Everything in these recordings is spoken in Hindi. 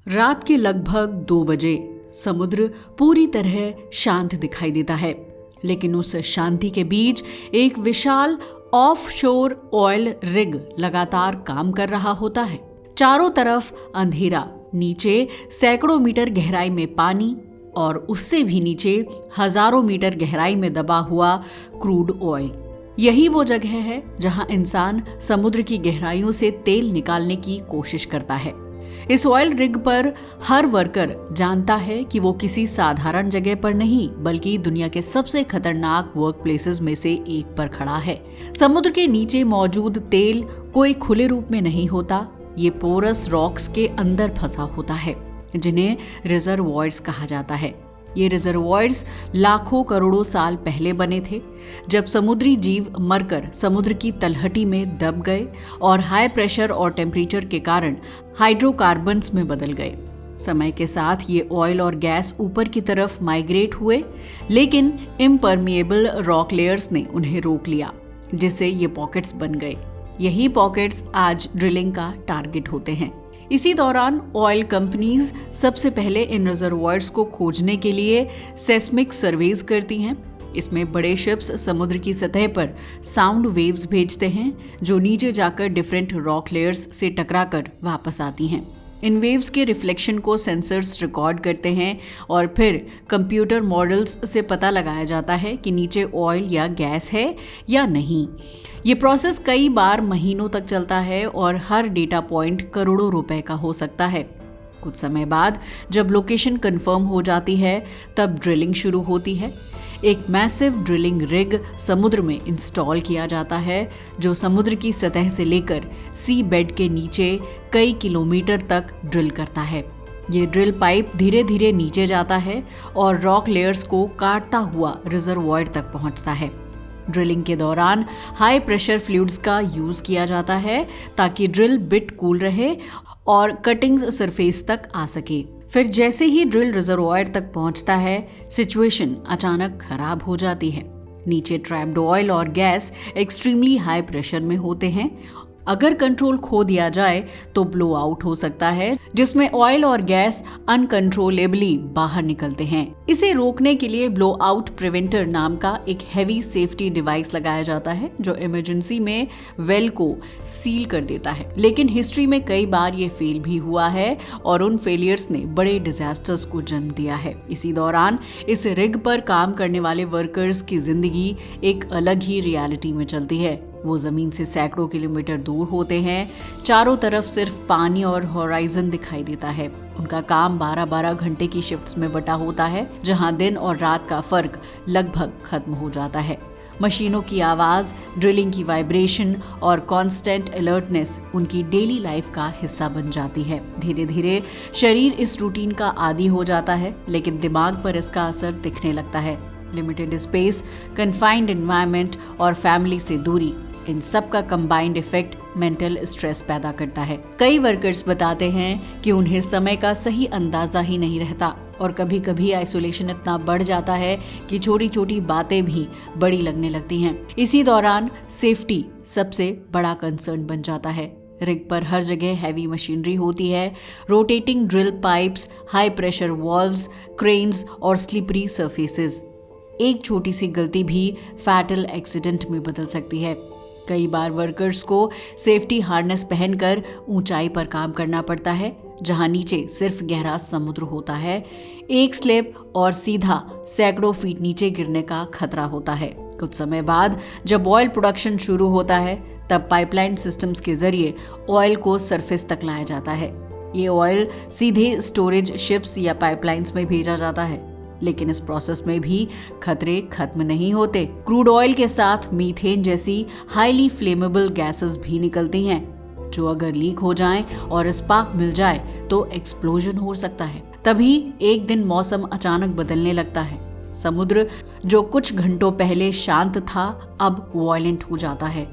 रात के लगभग 2 बजे समुद्र पूरी तरह शांत दिखाई देता है, लेकिन उस शांति के बीच एक विशाल ऑफशोर ऑयल रिग लगातार काम कर रहा होता है। चारों तरफ अंधेरा, नीचे सैकड़ों मीटर गहराई में पानी और उससे भी नीचे हजारों मीटर गहराई में दबा हुआ क्रूड ऑयल। यही वो जगह है जहां इंसान समुद्र की गहराइयों से तेल निकालने की कोशिश करता है। इस ऑयल रिग पर हर वर्कर जानता है कि वो किसी साधारण जगह पर नहीं, बल्कि दुनिया के सबसे खतरनाक वर्क प्लेसेस में से एक पर खड़ा है। समुद्र के नीचे मौजूद तेल कोई खुले रूप में नहीं होता, ये पोरस रॉक्स के अंदर फंसा होता है, जिन्हें रिजर्वॉयर्स कहा जाता है। ये रिजर्वॉयर्स लाखों करोड़ों साल पहले बने थे, जब समुद्री जीव मरकर समुद्र की तलहटी में दब गए और हाई प्रेशर और टेम्परेचर के कारण हाइड्रोकार्बन्स में बदल गए। समय के साथ ये ऑयल और गैस ऊपर की तरफ माइग्रेट हुए, लेकिन इम्परमिएबल रॉक लेयर्स ने उन्हें रोक लिया, जिससे ये पॉकेट्स बन गए। यही पॉकेट्स आज ड्रिलिंग का टारगेट होते हैं। इसी दौरान ऑयल कंपनीज सबसे पहले इन रिजर्वॉयर्स को खोजने के लिए सेस्मिक सर्वेज करती हैं। इसमें बड़े शिप्स समुद्र की सतह पर साउंड वेव्स भेजते हैं, जो नीचे जाकर डिफरेंट रॉक लेयर्स से टकराकर वापस आती हैं। इन वेव्स के रिफ्लेक्शन को सेंसर्स रिकॉर्ड करते हैं और फिर कंप्यूटर मॉडल्स से पता लगाया जाता है कि नीचे ऑयल या गैस है या नहीं। ये प्रोसेस कई बार महीनों तक चलता है और हर डेटा पॉइंट करोड़ों रुपए का हो सकता है। कुछ समय बाद जब लोकेशन कंफर्म हो जाती है, तब ड्रिलिंग शुरू होती है। एक मैसिव ड्रिलिंग रिग समुद्र में इंस्टॉल किया जाता है, जो समुद्र की सतह से लेकर सी बेड के नीचे कई किलोमीटर तक ड्रिल करता है। ये ड्रिल पाइप धीरे धीरे नीचे जाता है और रॉक लेयर्स को काटता हुआ रिजर्वॉयर तक पहुंचता है। ड्रिलिंग के दौरान हाई प्रेशर फ्लूइड्स का यूज किया जाता है, ताकि ड्रिल बिट कूल रहे और कटिंग्स सरफेस तक आ सके। फिर जैसे ही ड्रिल रिजर्वॉयर तक पहुंचता है, सिचुएशन अचानक खराब हो जाती है। नीचे ट्रैप्ड ऑयल और गैस एक्सट्रीमली हाई प्रेशर में होते हैं। अगर कंट्रोल खो दिया जाए तो ब्लो आउट हो सकता है, जिसमें ऑयल और गैस अनकंट्रोलेबली बाहर निकलते हैं। इसे रोकने के लिए ब्लो आउट प्रिवेंटर नाम का एक हैवी सेफ्टी डिवाइस लगाया जाता है, जो इमरजेंसी में वेल को सील कर देता है। लेकिन हिस्ट्री में कई बार ये फेल भी हुआ है और उन फेलियर्स ने बड़े डिजास्टर्स को जन्म दिया है। इसी दौरान इस रिग पर काम करने वाले वर्कर्स की जिंदगी एक अलग ही रियलिटी में चलती है। वो जमीन से सैकड़ों किलोमीटर दूर होते हैं, चारों तरफ सिर्फ पानी और होराइजन दिखाई देता है। उनका काम 12-12 घंटे की शिफ्ट्स में बटा होता है, जहां दिन और रात का फर्क लगभग खत्म हो जाता है। मशीनों की आवाज, ड्रिलिंग की वाइब्रेशन और कांस्टेंट अलर्टनेस उनकी डेली लाइफ का हिस्सा बन जाती है। धीरे धीरे शरीर इस रूटीन का आदी हो जाता है, लेकिन दिमाग पर इसका असर दिखने लगता है। लिमिटेड स्पेस, कन्फाइंड एनवायरनमेंट और फैमिली से दूरी, इन सब का कंबाइंड इफेक्ट मेंटल स्ट्रेस पैदा करता है। कई वर्कर्स बताते हैं कि उन्हें समय का सही अंदाजा ही नहीं रहता और कभी कभी आइसोलेशन इतना बढ़ जाता है कि छोटी छोटी बातें भी बड़ी लगने लगती हैं। इसी दौरान सेफ्टी सबसे बड़ा कंसर्न बन जाता है। रिग पर हर जगह हैवी मशीनरी होती है, rotating drill pipes, high pressure valves, cranes और स्लिपरी सरफेसेस। एक छोटी सी गलती भी फैटल एक्सीडेंट में बदल सकती है। कई बार वर्कर्स को सेफ्टी हार्नेस पहनकर ऊंचाई पर काम करना पड़ता है, जहां नीचे सिर्फ गहरा समुद्र होता है। एक स्लिप और सीधा सैकड़ों फीट नीचे गिरने का खतरा होता है। कुछ समय बाद जब ऑयल प्रोडक्शन शुरू होता है, तब पाइपलाइन सिस्टम्स के जरिए ऑयल को सरफेस तक लाया जाता है। ये ऑयल सीधे स्टोरेज शिप्स या पाइपलाइंस में भेजा जाता है, लेकिन इस प्रोसेस में भी खतरे खत्म नहीं होते। क्रूड ऑयल के साथ मीथेन जैसी हाईली फ्लेमेबल गैसेस भी निकलती हैं, जो अगर लीक हो जाएं और स्पार्क मिल जाए तो एक्सप्लोजन हो सकता है। तभी एक दिन मौसम अचानक बदलने लगता है। समुद्र जो कुछ घंटों पहले शांत था, अब वॉयलेंट हो जाता है।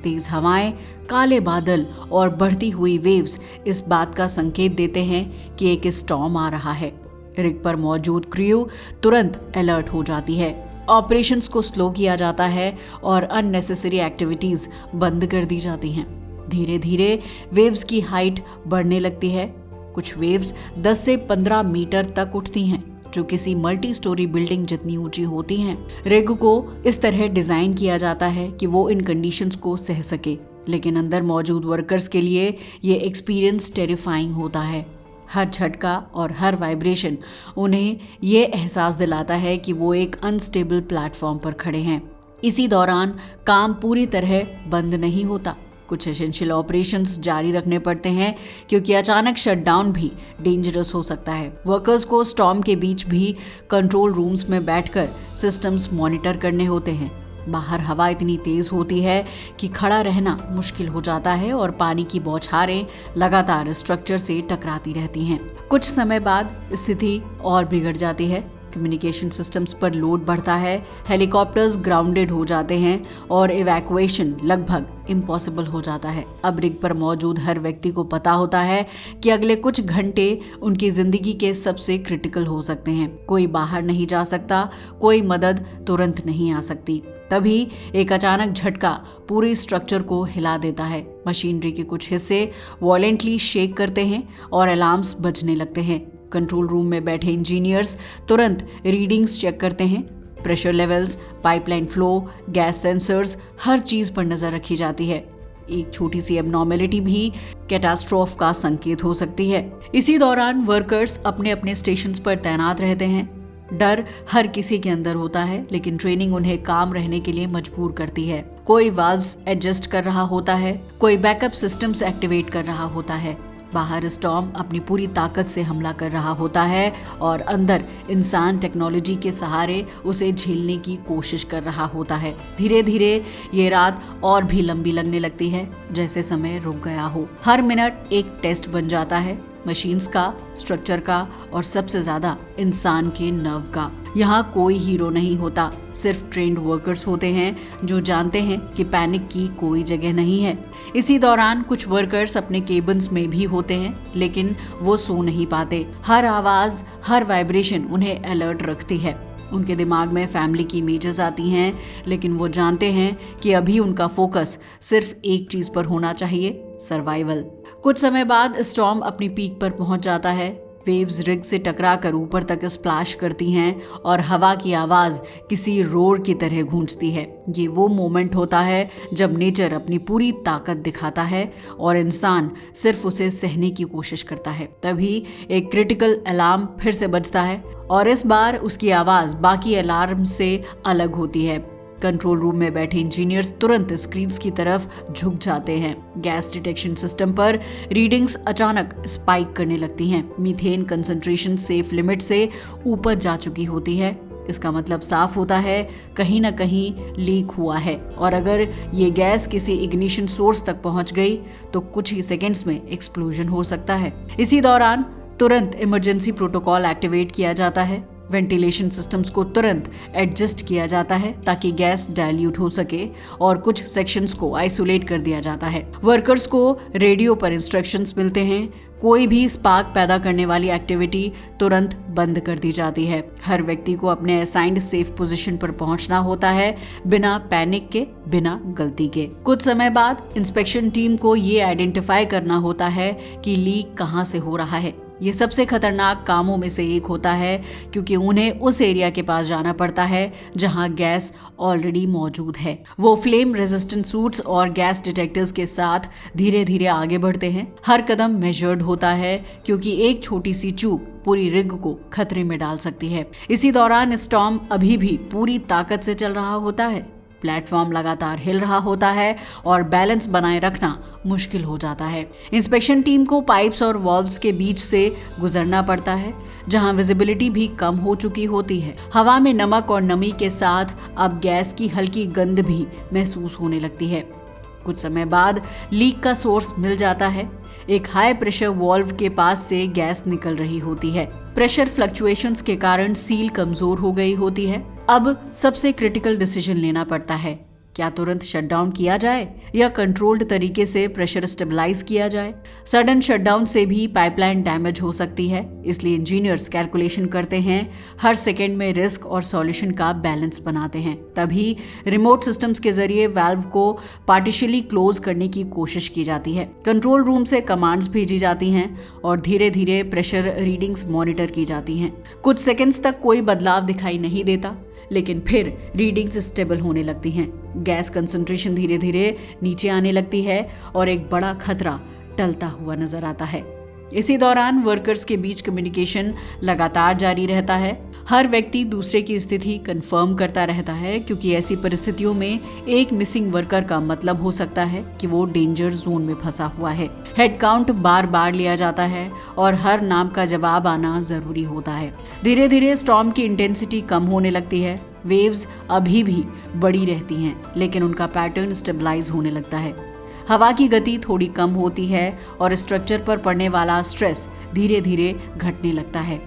तेज हवाएं, काले बादल और बढ़ती हुई वेव्स इस बात का संकेत देते हैं कि एक स्टॉर्म आ रहा है। रिग पर मौजूद क्रू तुरंत अलर्ट हो जाती है। ऑपरेशंस को स्लो किया जाता है और अननेसेसरी एक्टिविटीज बंद कर दी जाती हैं। धीरे धीरे वेव्स की हाइट बढ़ने लगती है। कुछ वेव्स 10 से 15 मीटर तक उठती हैं, जो किसी मल्टी स्टोरी बिल्डिंग जितनी ऊंची होती हैं। रिग को इस तरह डिजाइन किया जाता है कि वो इन कंडीशंस को सह सके, लेकिन अंदर मौजूद वर्कर्स के लिए ये एक्सपीरियंस टेरिफाइंग होता है। हर झटका और हर वाइब्रेशन उन्हें ये एहसास दिलाता है कि वो एक अनस्टेबल प्लेटफॉर्म पर खड़े हैं। इसी दौरान काम पूरी तरह बंद नहीं होता, कुछ एसेंशियल ऑपरेशंस जारी रखने पड़ते हैं क्योंकि अचानक शटडाउन भी डेंजरस हो सकता है। वर्कर्स को स्टॉर्म के बीच भी कंट्रोल रूम्स में बैठकर सिस्टम्स मॉनिटर करने होते हैं। बाहर हवा इतनी तेज होती है कि खड़ा रहना मुश्किल हो जाता है और पानी की बौछारें लगातार स्ट्रक्चर से टकराती रहती हैं। कुछ समय बाद स्थिति और बिगड़ जाती है। कम्युनिकेशन सिस्टम्स पर लोड बढ़ता है, हेलीकॉप्टर्स ग्राउंडेड हो जाते हैं और इवैक्यूएशन लगभग इम्पॉसिबल हो जाता है। अब रिग पर मौजूद हर व्यक्ति को पता होता है कि अगले कुछ घंटे उनकी जिंदगी के सबसे क्रिटिकल हो सकते हैं। कोई बाहर नहीं जा सकता, कोई मदद तुरंत नहीं आ सकती। तभी एक अचानक झटका पूरे स्ट्रक्चर को हिला देता है। मशीनरी के कुछ हिस्से वॉयलेंटली शेक करते हैं और अलार्म्स बजने लगते हैं। कंट्रोल रूम में बैठे इंजीनियर्स तुरंत रीडिंग्स चेक करते हैं। Pressure levels, pipeline flow, gas sensors, हर चीज पर नजर रखी जाती है। एक छोटी सी एबनॉर्मेलिटी भी कैटास्ट्रोफ का संकेत हो सकती है। इसी दौरान वर्कर्स अपने अपने स्टेशंस पर तैनात रहते हैं। डर हर किसी के अंदर होता है, लेकिन ट्रेनिंग उन्हें काम रहने के लिए मजबूर करती है। कोई वाल्व्स एडजस्ट कर रहा होता है, कोई बैकअप सिस्टम्स एक्टिवेट कर रहा होता है। बाहर स्टॉर्म अपनी पूरी ताकत से हमला कर रहा होता है और अंदर इंसान टेक्नोलॉजी के सहारे उसे झेलने की कोशिश कर रहा होता है। धीरे धीरे ये रात और भी लंबी लगने लगती है, जैसे समय रुक गया हो। हर मिनट एक टेस्ट बन जाता है, मशीन्स का, स्ट्रक्चर का और सबसे ज्यादा इंसान के नर्व का। यहाँ कोई हीरो नहीं होता, सिर्फ ट्रेन्ड वर्कर्स होते हैं जो जानते हैं कि पैनिक की कोई जगह नहीं है। इसी दौरान कुछ वर्कर्स अपने केबिन्स में भी होते हैं, लेकिन वो सो नहीं पाते। हर आवाज, हर वाइब्रेशन उन्हें अलर्ट रखती है। उनके दिमाग में फैमिली की इमेजेस आती हैं, लेकिन वो जानते हैं कि अभी उनका फोकस सिर्फ एक चीज पर होना चाहिए, सर्वाइवल। कुछ समय बाद स्टॉर्म अपनी पीक पर पहुंच जाता है। वेव्स रिग से टकराकर ऊपर तक स्प्लैश करती हैं और हवा की आवाज किसी रोर की तरह गूंजती है। ये वो मोमेंट होता है जब नेचर अपनी पूरी ताकत दिखाता है और इंसान सिर्फ उसे सहने की कोशिश करता है। तभी एक क्रिटिकल अलार्म फिर से बजता है और इस बार उसकी आवाज बाकी अलार्म से अलग होती है। कंट्रोल रूम में बैठे इंजीनियर्स तुरंत स्क्रीन्स की तरफ झुक जाते हैं। गैस डिटेक्शन सिस्टम पर रीडिंग्स अचानक स्पाइक करने लगती हैं। मीथेन कंसंट्रेशन सेफ लिमिट से ऊपर जा चुकी होती है। इसका मतलब साफ होता है, कहीं ना कहीं लीक हुआ है और अगर ये गैस किसी इग्निशन सोर्स तक पहुंच गई तो कुछ ही सेकेंड्स में एक्सप्लोजन हो सकता है। इसी दौरान तुरंत इमरजेंसी प्रोटोकॉल एक्टिवेट किया जाता है। वेंटिलेशन सिस्टम्स को तुरंत एडजस्ट किया जाता है ताकि गैस डाइल्यूट हो सके और कुछ सेक्शंस को आइसोलेट कर दिया जाता है। वर्कर्स को रेडियो पर इंस्ट्रक्शंस मिलते हैं। कोई भी स्पार्क पैदा करने वाली एक्टिविटी तुरंत बंद कर दी जाती है। हर व्यक्ति को अपने असाइंड सेफ पोजीशन पर पहुंचना होता है, बिना पैनिक के, बिना गलती के। कुछ समय बाद इंस्पेक्शन टीम को ये आइडेंटिफाई करना होता है कि लीक कहां से हो रहा है। ये सबसे खतरनाक कामों में से एक होता है क्योंकि उन्हें उस एरिया के पास जाना पड़ता है जहां गैस ऑलरेडी मौजूद है। वो फ्लेम रेजिस्टेंट सूट्स और गैस डिटेक्टर्स के साथ धीरे धीरे आगे बढ़ते हैं। हर कदम मेजर्ड होता है क्योंकि एक छोटी सी चूक पूरी रिग को खतरे में डाल सकती है। इसी दौरान स्टॉर्म अभी भी पूरी ताकत से चल रहा होता है। प्लेटफॉर्म लगातार हिल रहा होता है और बैलेंस बनाए रखना मुश्किल हो जाता है। इंस्पेक्शन टीम को पाइप्स और वॉल्व्स के बीच से गुजरना पड़ता है, जहां विजिबिलिटी भी कम हो चुकी होती है। हवा में नमक और नमी के साथ अब गैस की हल्की गंध भी महसूस होने लगती है। कुछ समय बाद लीक का सोर्स मिल जाता है। एक हाई प्रेशर वॉल्व के पास से गैस निकल रही होती है। प्रेशर फ्लक्चुएशंस के कारण सील कमजोर हो गई होती है। अब सबसे क्रिटिकल डिसीजन लेना पड़ता है। क्या तुरंत शटडाउन किया जाए या कंट्रोल्ड तरीके से प्रेशर स्टेबलाइज किया जाए? सडन शटडाउन से भी पाइपलाइन डैमेज हो सकती है, इसलिए इंजीनियर्स कैलकुलेशन करते हैं, हर सेकेंड में रिस्क और सॉल्यूशन का बैलेंस बनाते हैं। तभी रिमोट सिस्टम्स के जरिए वाल्व को पार्टिशियली क्लोज करने की कोशिश की जाती है। कंट्रोल रूम से कमांड्स भेजी जाती हैं और धीरे धीरे प्रेशर रीडिंग्स मॉनिटर की जाती हैं। कुछ सेकेंड्स तक कोई बदलाव दिखाई नहीं देता, लेकिन फिर रीडिंग्स स्टेबल होने लगती हैं। गैस कंसंट्रेशन धीरे धीरे नीचे आने लगती है और एक बड़ा खतरा टलता हुआ नजर आता है। इसी दौरान वर्कर्स के बीच कम्युनिकेशन लगातार जारी रहता है। हर व्यक्ति दूसरे की स्थिति कंफर्म करता रहता है, क्योंकि ऐसी परिस्थितियों में एक मिसिंग वर्कर का मतलब हो सकता है कि वो डेंजर जोन में फंसा हुआ है। हेड काउंट बार बार लिया जाता है और हर नाम का जवाब आना जरूरी होता है। धीरे धीरे स्टॉर्म की इंटेंसिटी कम होने लगती है। वेव्स अभी भी बड़ी रहती हैं, लेकिन उनका पैटर्न स्टेबलाइज होने लगता है। हवा की गति थोड़ी कम होती है और स्ट्रक्चर पर पड़ने वाला स्ट्रेस धीरे धीरे घटने लगता है।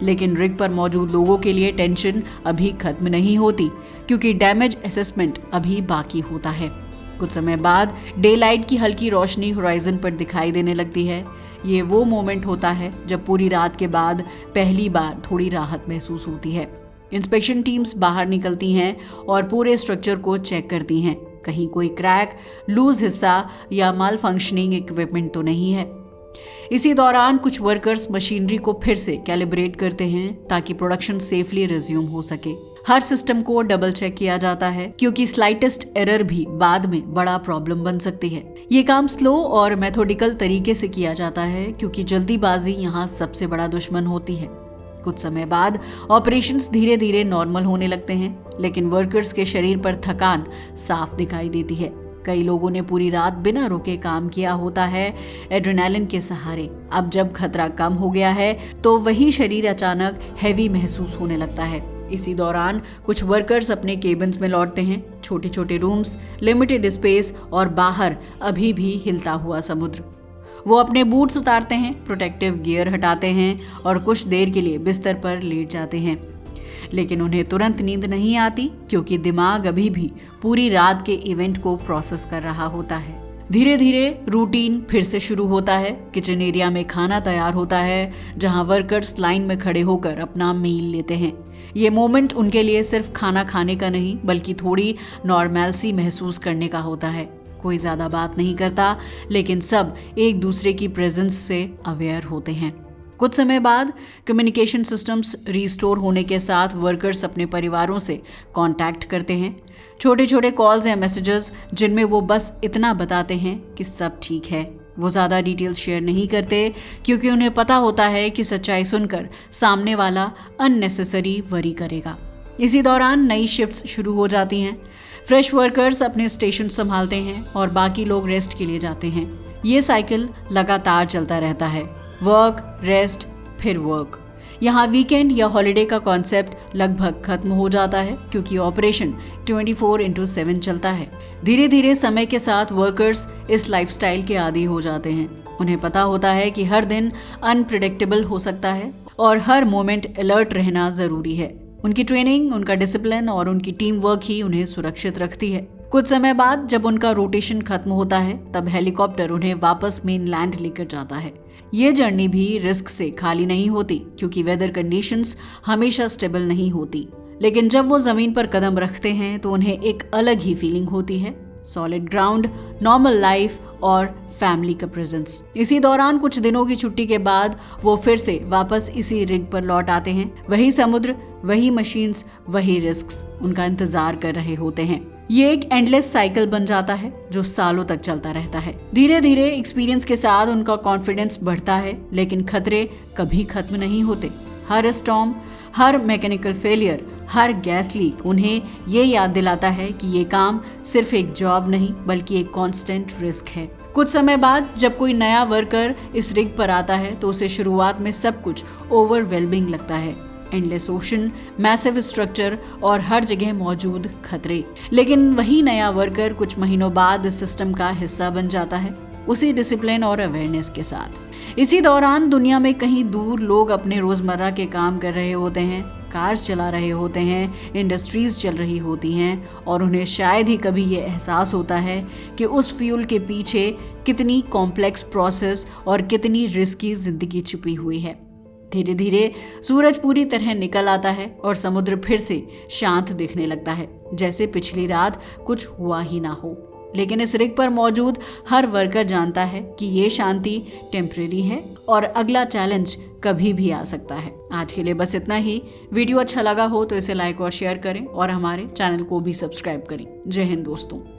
लेकिन रिग पर मौजूद लोगों के लिए टेंशन अभी खत्म नहीं होती, क्योंकि डैमेज असेसमेंट अभी बाकी होता है। कुछ समय बाद डे लाइट की हल्की रोशनी होराइजन पर दिखाई देने लगती है। ये वो मोमेंट होता है जब पूरी रात के बाद पहली बार थोड़ी राहत महसूस होती है। इंस्पेक्शन टीम्स बाहर निकलती हैं और पूरे स्ट्रक्चर को चेक करती हैं। कहीं कोई क्रैक, लूज हिस्सा या माल फंक्शनिंग इक्विपमेंट तो नहीं है। इसी दौरान कुछ वर्कर्स मशीनरी को फिर से कैलिब्रेट करते हैं ताकि प्रोडक्शन सेफली रिज्यूम हो सके। हर सिस्टम को डबल चेक किया जाता है, क्योंकि स्लाइटेस्ट एरर भी बाद में बड़ा प्रॉब्लम बन सकती है। ये काम स्लो और मेथोडिकल तरीके से किया जाता है, क्योंकि जल्दीबाजी यहाँ सबसे बड़ा दुश्मन होती है। कुछ समय बाद ऑपरेशंस धीरे धीरे नॉर्मल होने लगते हैं, लेकिन वर्कर्स के शरीर पर थकान साफ दिखाई देती है। कई लोगों ने पूरी रात बिना रुके काम किया होता है, एड्रेनालिन के सहारे। अब जब खतरा कम हो गया है तो वही शरीर अचानक हैवी महसूस होने लगता है। इसी दौरान कुछ वर्कर्स अपने केबिन्स में लौटते हैं। छोटे छोटे रूम्स, लिमिटेड स्पेस और बाहर अभी भी हिलता हुआ समुद्र। वो अपने बूट्स उतारते हैं, प्रोटेक्टिव गियर हटाते हैं और कुछ देर के लिए बिस्तर पर लेट जाते हैं। लेकिन उन्हें तुरंत नींद नहीं आती, क्योंकि दिमाग अभी भी पूरी रात के इवेंट को प्रोसेस कर रहा होता है। धीरे धीरे रूटीन फिर से शुरू होता है। किचन एरिया में खाना तैयार होता है, जहां वर्कर्स लाइन में खड़े होकर अपना मील लेते हैं। ये मोमेंट उनके लिए सिर्फ खाना खाने का नहीं, बल्कि थोड़ी नॉर्मैलिटी महसूस करने का होता है। कोई ज्यादा बात नहीं करता, लेकिन सब एक दूसरे की प्रेजेंस से अवेयर होते हैं। कुछ समय बाद कम्युनिकेशन सिस्टम्स रीस्टोर होने के साथ वर्कर्स अपने परिवारों से कांटेक्ट करते हैं। छोटे छोटे कॉल्स या मैसेजेस, जिनमें वो बस इतना बताते हैं कि सब ठीक है। वो ज़्यादा डिटेल्स शेयर नहीं करते, क्योंकि उन्हें पता होता है कि सच्चाई सुनकर सामने वाला अननेसेसरी वरी करेगा। इसी दौरान नई शिफ्ट्स शुरू हो जाती हैं। फ्रेश वर्कर्स अपने स्टेशन संभालते हैं और बाकी लोग रेस्ट के लिए जाते हैं। ये साइकिल लगातार चलता रहता है, वर्क, रेस्ट, फिर वर्क। यहाँ वीकेंड या हॉलिडे का कॉन्सेप्ट लगभग खत्म हो जाता है, क्योंकि ऑपरेशन 24/7 चलता है। धीरे धीरे समय के साथ वर्कर्स इस लाइफस्टाइल के आदी हो जाते हैं। उन्हें पता होता है कि हर दिन अनप्रिडिक्टेबल हो सकता है और हर मोमेंट अलर्ट रहना जरूरी है। उनकी ट्रेनिंग, उनका डिसिप्लिन और उनकी टीम वर्क ही उन्हें सुरक्षित रखती है। कुछ समय बाद जब उनका रोटेशन खत्म होता है, तब हेलीकॉप्टर उन्हें वापस मेनलैंड लेकर जाता है। ये जर्नी भी रिस्क से खाली नहीं होती, क्योंकि वेदर कंडीशंस हमेशा स्टेबल नहीं होती। लेकिन जब वो जमीन पर कदम रखते हैं तो उन्हें एक अलग ही फीलिंग होती है, सॉलिड ग्राउंड, नॉर्मल लाइफ और फैमिली का प्रेजेंस। इसी दौरान कुछ दिनों की छुट्टी के बाद वो फिर से वापस इसी रिग पर लौट आते हैं। वही समुद्र, वही मशीन्स, वही रिस्क्स उनका इंतजार कर रहे होते हैं। ये एक एंडलेस साइकिल बन जाता है जो सालों तक चलता रहता है। धीरे धीरे एक्सपीरियंस के साथ उनका कॉन्फिडेंस बढ़ता है, लेकिन खतरे कभी खत्म नहीं होते। हर स्टॉर्म, हर मैकेनिकल फेलियर, हर गैस लीक उन्हें ये याद दिलाता है कि ये काम सिर्फ एक जॉब नहीं, बल्कि एक कांस्टेंट रिस्क है। कुछ समय बाद जब कोई नया वर्कर इस रिग पर आता है तो उसे शुरुआत में सब कुछ ओवरवेलमिंग लगता है। एंडलेस ओशन, मैसिव स्ट्रक्चर और हर जगह मौजूद खतरे। लेकिन वही नया वर्कर कुछ महीनों बाद इस सिस्टम का हिस्सा बन जाता है, उसी डिसिप्लिन और अवेयरनेस के साथ। इसी दौरान दुनिया में कहीं दूर लोग अपने रोजमर्रा के काम कर रहे होते हैं। कार्स चला रहे होते हैं, इंडस्ट्रीज चल रही होती हैं और उन्हें शायद ही कभी ये एहसास होता है कि उस फ्यूल के पीछे कितनी कॉम्प्लेक्स प्रोसेस और कितनी रिस्की जिंदगी छुपी हुई है। धीरे धीरे सूरज पूरी तरह निकल आता है और समुद्र फिर से शांत दिखने लगता है, जैसे पिछली रात कुछ हुआ ही ना हो। लेकिन इस रिग पर मौजूद हर वर्कर जानता है कि ये शांति टेम्परेरी है और अगला चैलेंज कभी भी आ सकता है। आज के लिए बस इतना ही। वीडियो अच्छा लगा हो तो इसे लाइक और शेयर करें और हमारे चैनल को भी सब्सक्राइब करें। जय हिंद दोस्तों।